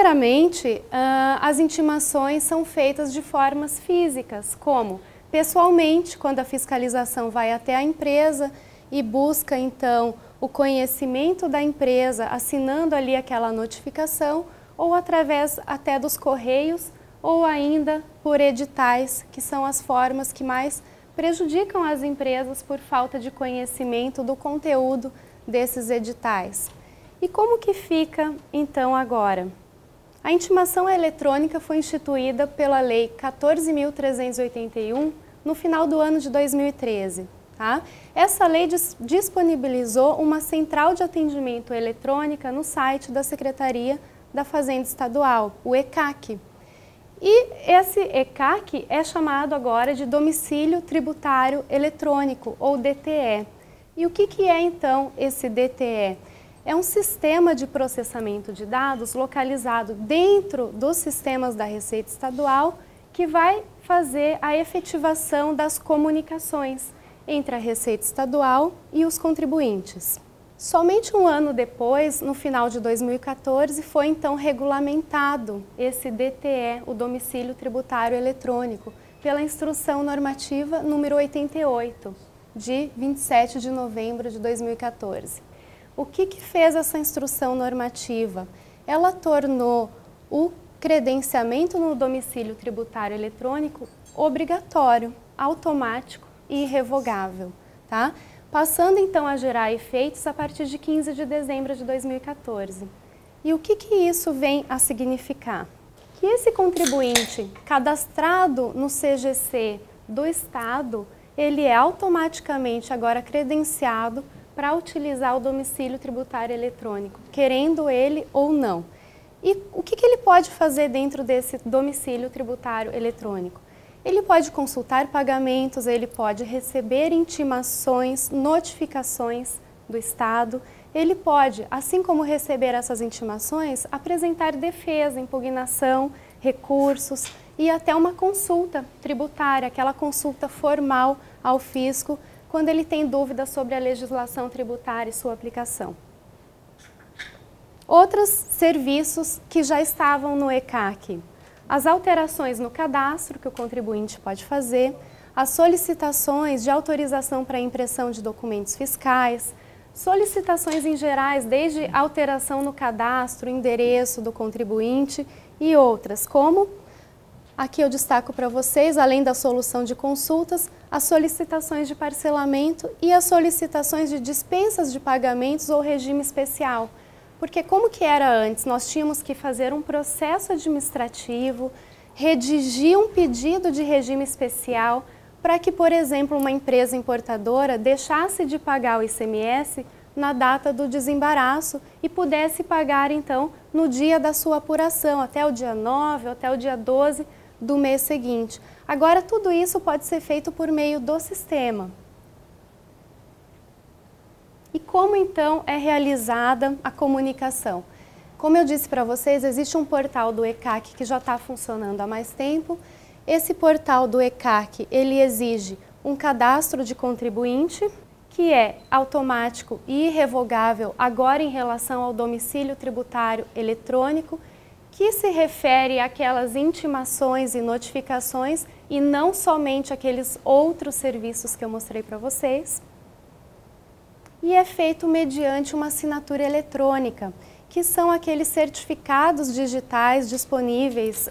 Primeiramente, as intimações são feitas de formas físicas, como pessoalmente, quando a fiscalização vai até a empresa e busca então o conhecimento da empresa, assinando ali aquela notificação, ou através até dos correios, ou ainda por editais, que são as formas que mais prejudicam as empresas por falta de conhecimento do conteúdo desses editais. E como que fica então agora? A intimação eletrônica foi instituída pela Lei 14.381 no final do ano de 2013. Tá? Essa lei disponibilizou uma central de atendimento eletrônica no site da Secretaria da Fazenda Estadual, o ECAC. E esse ECAC é chamado agora de Domicílio Tributário Eletrônico, ou DTE. E o que é então esse DTE? É um sistema de processamento de dados localizado dentro dos sistemas da Receita Estadual que vai fazer a efetivação das comunicações entre a Receita Estadual e os contribuintes. Somente um ano depois, no final de 2014, foi então regulamentado esse DTE, o Domicílio Tributário Eletrônico, pela Instrução Normativa número 88, de 27 de novembro de 2014. O que fez essa instrução normativa? Ela tornou o credenciamento no domicílio tributário eletrônico obrigatório, automático e irrevogável, tá? Passando então a gerar efeitos a partir de 15 de dezembro de 2014. E o que isso vem a significar? Que esse contribuinte cadastrado no CGC do Estado, ele é automaticamente agora credenciado para utilizar o domicílio tributário eletrônico, querendo ele ou não. E o que ele pode fazer dentro desse domicílio tributário eletrônico? Ele pode consultar pagamentos, ele pode receber intimações, notificações do Estado, ele pode, assim como receber essas intimações, apresentar defesa, impugnação, recursos e até uma consulta tributária, aquela consulta formal ao fisco, quando ele tem dúvidas sobre a legislação tributária e sua aplicação. Outros serviços que já estavam no ECAC. As alterações no cadastro que o contribuinte pode fazer, as solicitações de autorização para impressão de documentos fiscais, solicitações em gerais, desde alteração no cadastro, endereço do contribuinte e outras, como aqui eu destaco para vocês, além da solução de consultas, as solicitações de parcelamento e as solicitações de dispensas de pagamentos ou regime especial. Porque como que era antes? Nós tínhamos que fazer um processo administrativo, redigir um pedido de regime especial para que, por exemplo, uma empresa importadora deixasse de pagar o ICMS na data do desembaraço e pudesse pagar, então, no dia da sua apuração, até o dia 9, até o dia 12 do mês seguinte. Agora, tudo isso pode ser feito por meio do sistema. E como então é realizada a comunicação? Como eu disse para vocês, existe um portal do ECAC que já está funcionando há mais tempo. Esse portal do ECAC, ele exige um cadastro de contribuinte, que é automático e irrevogável agora em relação ao domicílio tributário eletrônico, que se refere àquelas intimações e notificações e não somente aqueles outros serviços que eu mostrei para vocês. E é feito mediante uma assinatura eletrônica, que são aqueles certificados digitais disponíveis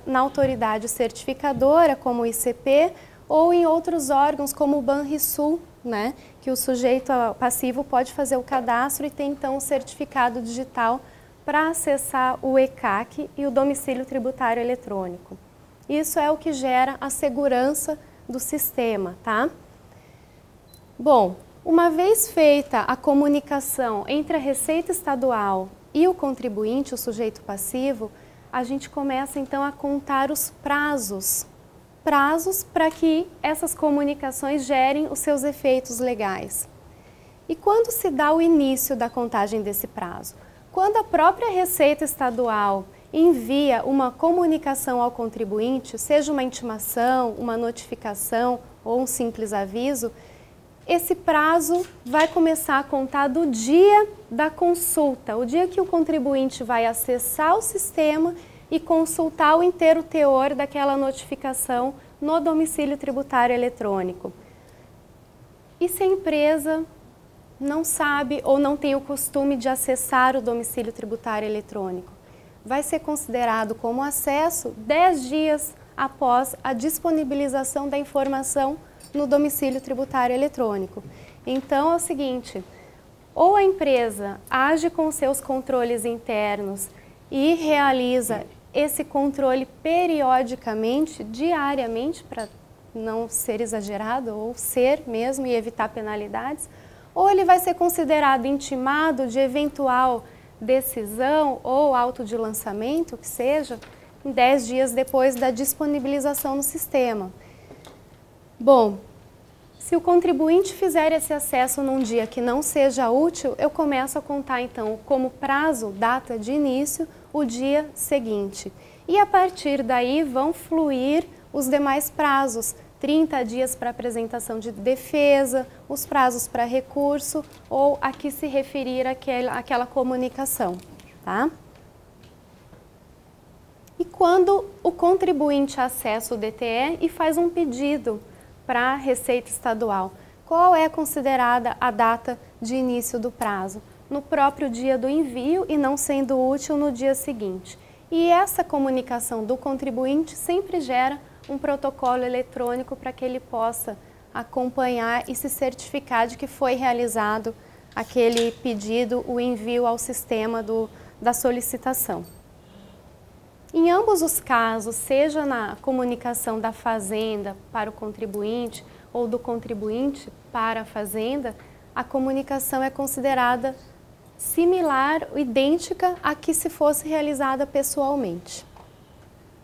na autoridade certificadora, como o ICP, ou em outros órgãos, como o Banrisul, né, que o sujeito passivo pode fazer o cadastro e ter então o certificado digital para acessar o ECAC e o domicílio tributário eletrônico. Isso é o que gera a segurança do sistema, tá? Bom, uma vez feita a comunicação entre a Receita Estadual e o contribuinte, o sujeito passivo, a gente começa então a contar os prazos para que essas comunicações gerem os seus efeitos legais. E quando se dá o início da contagem desse prazo? Quando a própria Receita Estadual envia uma comunicação ao contribuinte, seja uma intimação, uma notificação ou um simples aviso, esse prazo vai começar a contar do dia da consulta, o dia que o contribuinte vai acessar o sistema e consultar o inteiro teor daquela notificação no domicílio tributário eletrônico. E se a empresa não sabe ou não tem o costume de acessar o domicílio tributário eletrônico, vai ser considerado como acesso 10 dias após a disponibilização da informação no domicílio tributário eletrônico. Então é o seguinte, ou a empresa age com seus controles internos e realiza esse controle periodicamente, diariamente, para não ser exagerado ou ser mesmo e evitar penalidades, ou ele vai ser considerado intimado de eventual decisão ou auto de lançamento, que seja, em 10 dias depois da disponibilização no sistema. Bom, se o contribuinte fizer esse acesso num dia que não seja útil, eu começo a contar então como prazo, data de início, o dia seguinte. E a partir daí vão fluir os demais prazos, 30 dias para apresentação de defesa, os prazos para recurso ou a que se referir àquela comunicação, tá? E quando o contribuinte acessa o DTE e faz um pedido para a Receita Estadual, qual é considerada a data de início do prazo? No próprio dia do envio e não sendo útil no dia seguinte. E essa comunicação do contribuinte sempre gera um protocolo eletrônico para que ele possa acompanhar e se certificar de que foi realizado aquele pedido, o envio ao sistema da solicitação. Em ambos os casos, seja na comunicação da Fazenda para o contribuinte ou do contribuinte para a Fazenda, a comunicação é considerada similar, idêntica a que se fosse realizada pessoalmente.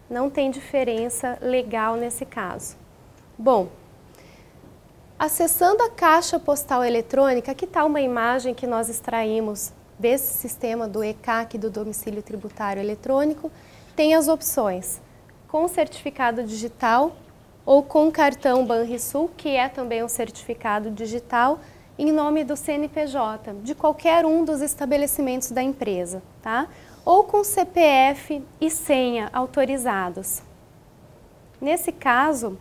Não tem diferença legal nesse caso. Bom, acessando a caixa postal eletrônica, aqui está uma imagem que nós extraímos desse sistema do ECAC, do domicílio tributário eletrônico. Tem as opções com certificado digital ou com cartão Banrisul, que é também um certificado digital, em nome do CNPJ, de qualquer um dos estabelecimentos da empresa, tá? Ou com CPF e senha autorizados. Nesse caso,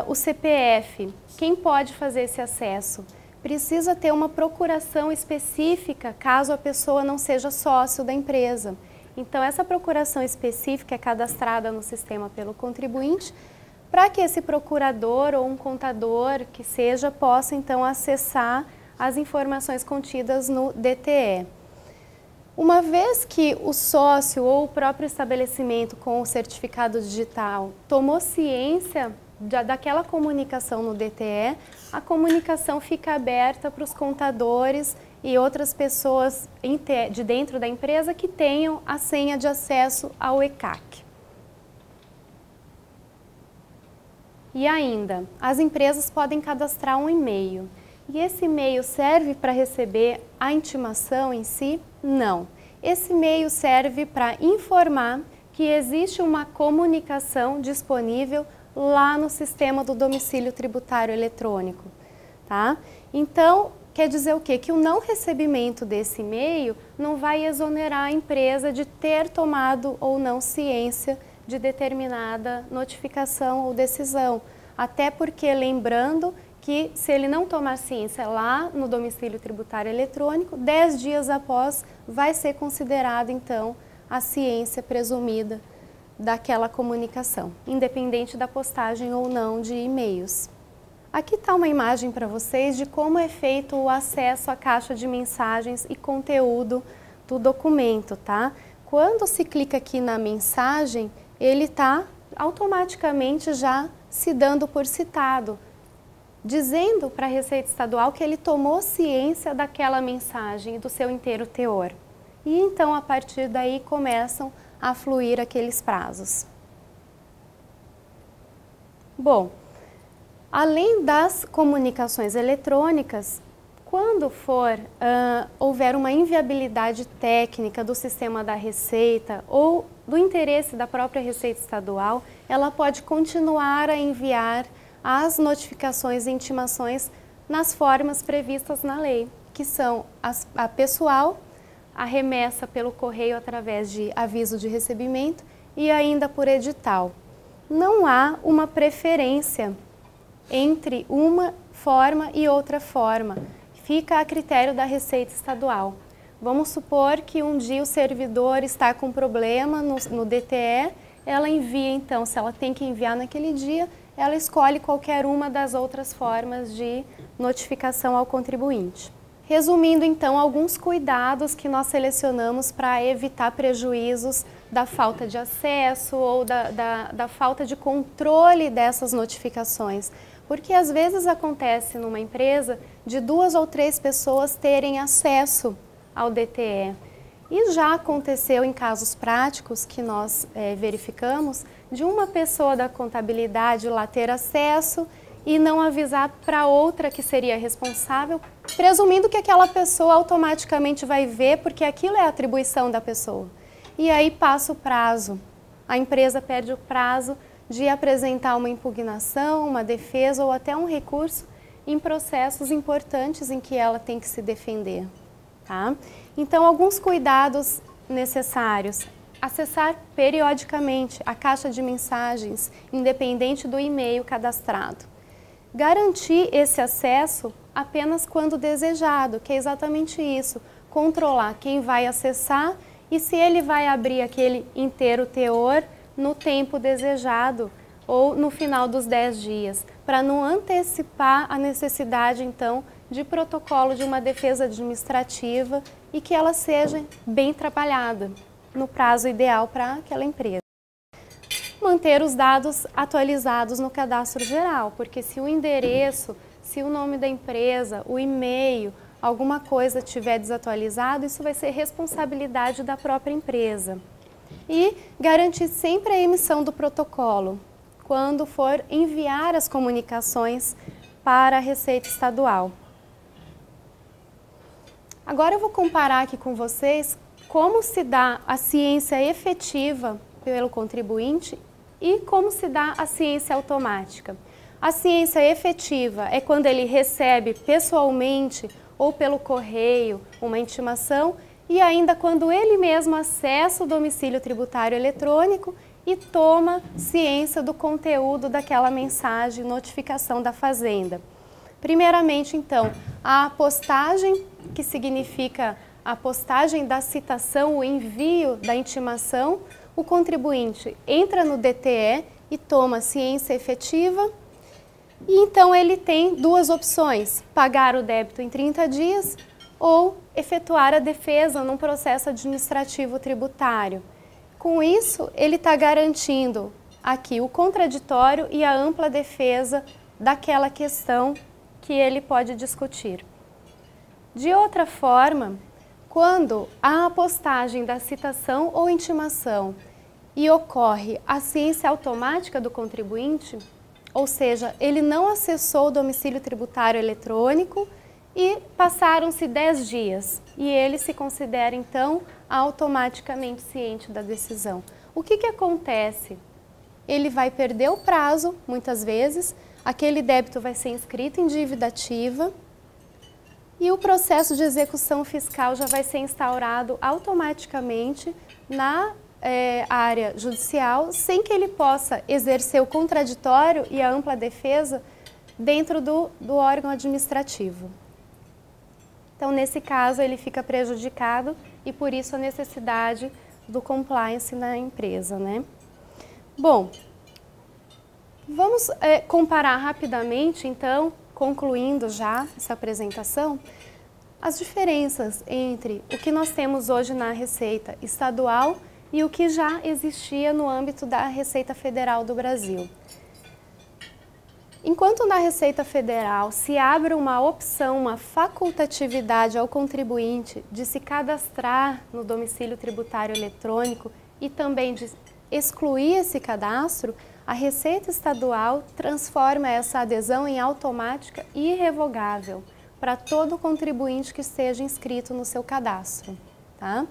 o CPF, quem pode fazer esse acesso? Precisa ter uma procuração específica caso a pessoa não seja sócio da empresa. Então, essa procuração específica é cadastrada no sistema pelo contribuinte para que esse procurador ou um contador que seja possa então acessar as informações contidas no DTE. Uma vez que o sócio ou o próprio estabelecimento com o certificado digital tomou ciência daquela comunicação no DTE, a comunicação fica aberta para os contadores e outras pessoas de dentro da empresa que tenham a senha de acesso ao ECAC. E ainda, as empresas podem cadastrar um e-mail. E esse e-mail serve para receber a intimação em si? Não. Esse e-mail serve para informar que existe uma comunicação disponível lá no sistema do domicílio tributário eletrônico, tá? Então, quer dizer o quê? Que o não recebimento desse e-mail não vai exonerar a empresa de ter tomado ou não ciência de determinada notificação ou decisão. Até porque, lembrando que se ele não tomar ciência lá no domicílio tributário eletrônico, 10 dias após vai ser considerado então a ciência presumida daquela comunicação, independente da postagem ou não de e-mails. Aqui está uma imagem para vocês de como é feito o acesso à caixa de mensagens e conteúdo do documento, tá? Quando se clica aqui na mensagem, ele está automaticamente já se dando por citado, dizendo para a Receita Estadual que ele tomou ciência daquela mensagem e do seu inteiro teor. E então, a partir daí, começam a fluir aqueles prazos. Bom, além das comunicações eletrônicas, quando houver uma inviabilidade técnica do sistema da Receita ou do interesse da própria Receita Estadual, ela pode continuar a enviar as notificações e intimações nas formas previstas na lei, que são a pessoal, a remessa pelo correio através de aviso de recebimento e ainda por edital. Não há uma preferência entre uma forma e outra forma, fica a critério da Receita Estadual. Vamos supor que um dia o servidor está com problema no DTE, ela envia então, se ela tem que enviar naquele dia, ela escolhe qualquer uma das outras formas de notificação ao contribuinte. Resumindo então, alguns cuidados que nós selecionamos para evitar prejuízos da falta de acesso ou da falta de controle dessas notificações. Porque às vezes acontece numa empresa de 2 ou 3 pessoas terem acesso ao DTE. E já aconteceu em casos práticos que nós verificamos de uma pessoa da contabilidade lá ter acesso e não avisar para outra que seria responsável, presumindo que aquela pessoa automaticamente vai ver porque aquilo é atribuição da pessoa. E aí passa o prazo, a empresa perde o prazo de apresentar uma impugnação, uma defesa ou até um recurso em processos importantes em que ela tem que se defender. Tá? Então, alguns cuidados necessários. Acessar periodicamente a caixa de mensagens, independente do e-mail cadastrado. Garantir esse acesso apenas quando desejado, que é exatamente isso. Controlar quem vai acessar e se ele vai abrir aquele inteiro teor no tempo desejado ou no final dos 10 dias, para não antecipar a necessidade, então, de protocolo de uma defesa administrativa e que ela seja bem trabalhada no prazo ideal para aquela empresa. Manter os dados atualizados no cadastro geral, porque se o endereço, se o nome da empresa, o e-mail, alguma coisa estiver desatualizado, isso vai ser responsabilidade da própria empresa. E garantir sempre a emissão do protocolo, quando for enviar as comunicações para a Receita Estadual. Agora eu vou comparar aqui com vocês como se dá a ciência efetiva pelo contribuinte e como se dá a ciência automática. A ciência efetiva é quando ele recebe pessoalmente ou pelo correio uma intimação e ainda quando ele mesmo acessa o domicílio tributário eletrônico e toma ciência do conteúdo daquela mensagem, notificação da Fazenda. Primeiramente, então, a postagem, que significa a postagem da citação, o envio da intimação, o contribuinte entra no DTE e toma ciência efetiva e então ele tem 2 opções, pagar o débito em 30 dias ou efetuar a defesa num processo administrativo tributário. Com isso, ele está garantindo aqui o contraditório e a ampla defesa daquela questão que ele pode discutir. De outra forma, quando há a postagem da citação ou intimação e ocorre a ciência automática do contribuinte, ou seja, ele não acessou o domicílio tributário eletrônico e passaram-se 10 dias e ele se considera então automaticamente ciente da decisão. O que acontece? Ele vai perder o prazo, muitas vezes, aquele débito vai ser inscrito em dívida ativa e o processo de execução fiscal já vai ser instaurado automaticamente na área judicial, sem que ele possa exercer o contraditório e a ampla defesa dentro do órgão administrativo. Então, nesse caso, ele fica prejudicado e, por isso, a necessidade do compliance na empresa, né? Bom, vamos comparar rapidamente, então, concluindo já essa apresentação, as diferenças entre o que nós temos hoje na Receita Estadual e o que já existia no âmbito da Receita Federal do Brasil. Enquanto na Receita Federal se abre uma opção, uma facultatividade ao contribuinte de se cadastrar no domicílio tributário eletrônico e também de excluir esse cadastro, a Receita Estadual transforma essa adesão em automática e irrevogável para todo contribuinte que esteja inscrito no seu cadastro. Tá?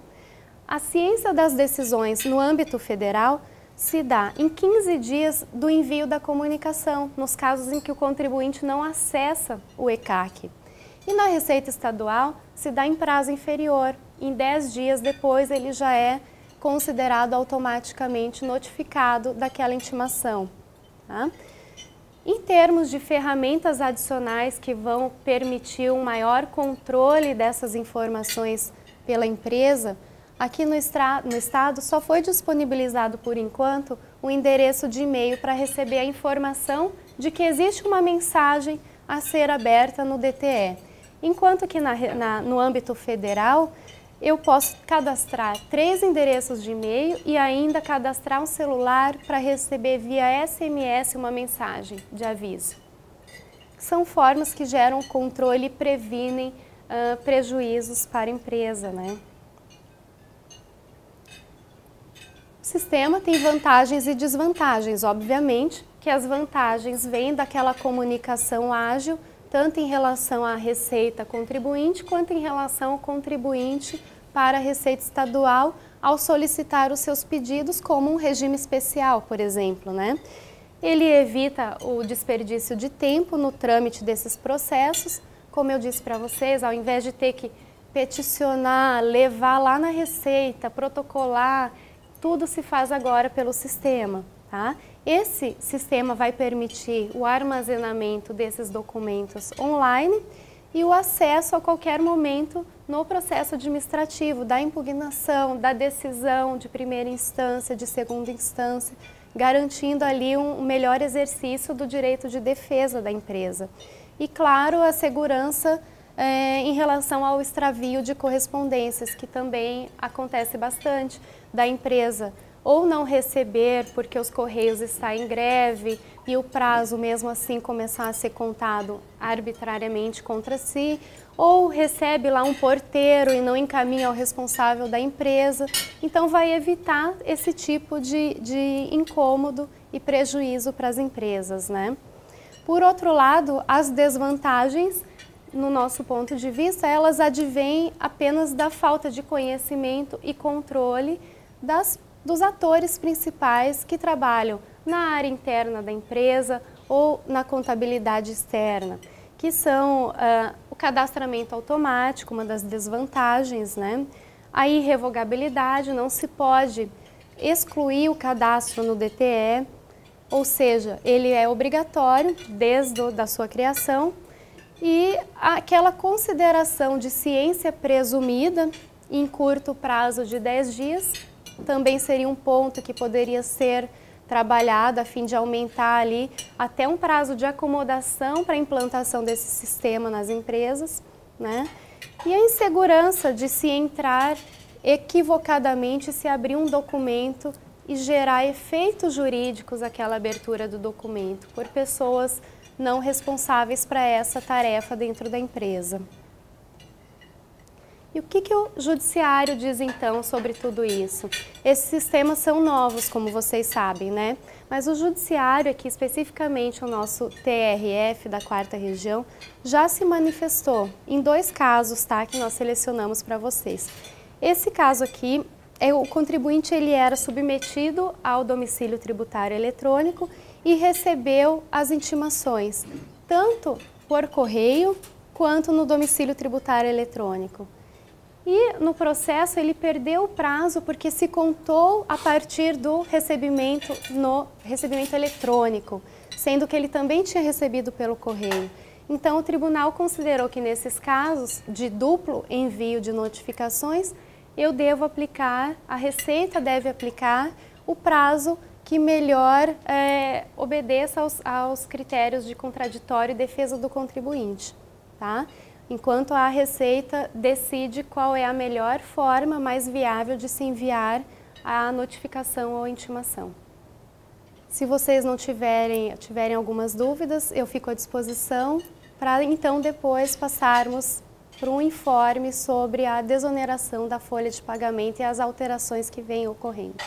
A ciência das decisões no âmbito federal se dá em 15 dias do envio da comunicação, nos casos em que o contribuinte não acessa o ECAC. E na Receita Estadual se dá em prazo inferior, em 10 dias depois ele já é considerado automaticamente notificado daquela intimação. Tá? Em termos de ferramentas adicionais que vão permitir um maior controle dessas informações pela empresa, aqui no Estado só foi disponibilizado por enquanto o endereço de e-mail para receber a informação de que existe uma mensagem a ser aberta no DTE. Enquanto que no âmbito federal, eu posso cadastrar 3 endereços de e-mail e ainda cadastrar um celular para receber via SMS uma mensagem de aviso. São formas que geram controle e previnem prejuízos para a empresa, né? O sistema tem vantagens e desvantagens, obviamente, que as vantagens vêm daquela comunicação ágil, tanto em relação à receita contribuinte, quanto em relação ao contribuinte para a Receita Estadual ao solicitar os seus pedidos como um regime especial, por exemplo, né? Ele evita o desperdício de tempo no trâmite desses processos, como eu disse para vocês, ao invés de ter que peticionar, levar lá na Receita, protocolar, tudo se faz agora pelo sistema, tá? Esse sistema vai permitir o armazenamento desses documentos online e o acesso a qualquer momento no processo administrativo, da impugnação, da decisão de primeira instância, de segunda instância, garantindo ali um melhor exercício do direito de defesa da empresa. E, claro, a segurança em relação ao extravio de correspondências, que também acontece bastante, da empresa ou não receber porque os Correios estão em greve e o prazo mesmo assim começar a ser contado arbitrariamente contra si, ou recebe lá um porteiro e não encaminha ao responsável da empresa. Então vai evitar esse tipo de incômodo e prejuízo para as empresas, né? Por outro lado, as desvantagens, no nosso ponto de vista, elas advêm apenas da falta de conhecimento e controle dos atores principais que trabalham na área interna da empresa ou na contabilidade externa, que são o cadastramento automático, uma das desvantagens, né? A irrevogabilidade, não se pode excluir o cadastro no DTE, ou seja, ele é obrigatório desde a sua criação, e aquela consideração de ciência presumida em curto prazo de 10 dias também seria um ponto que poderia ser trabalhado a fim de aumentar ali até um prazo de acomodação para a implantação desse sistema nas empresas, né? E a insegurança de se entrar equivocadamente, se abrir um documento e gerar efeitos jurídicos àquela abertura do documento por pessoas não responsáveis para essa tarefa dentro da empresa. E o que o Judiciário diz então sobre tudo isso? Esses sistemas são novos, como vocês sabem, né? Mas o Judiciário, aqui especificamente o nosso TRF da 4ª Região, já se manifestou em 2 casos, tá? Que nós selecionamos para vocês. Esse caso aqui, o contribuinte ele era submetido ao domicílio tributário eletrônico e recebeu as intimações, tanto por correio quanto no domicílio tributário eletrônico. E no processo ele perdeu o prazo porque se contou a partir do recebimento eletrônico, sendo que ele também tinha recebido pelo correio. Então o tribunal considerou que nesses casos de duplo envio de notificações, eu devo aplicar, a Receita deve aplicar o prazo que melhor obedeça aos critérios de contraditório e defesa do contribuinte, tá? Enquanto a Receita decide qual é a melhor forma mais viável de se enviar a notificação ou intimação. Se vocês não tiverem algumas dúvidas, eu fico à disposição para então depois passarmos para um informe sobre a desoneração da folha de pagamento e as alterações que vêm ocorrendo.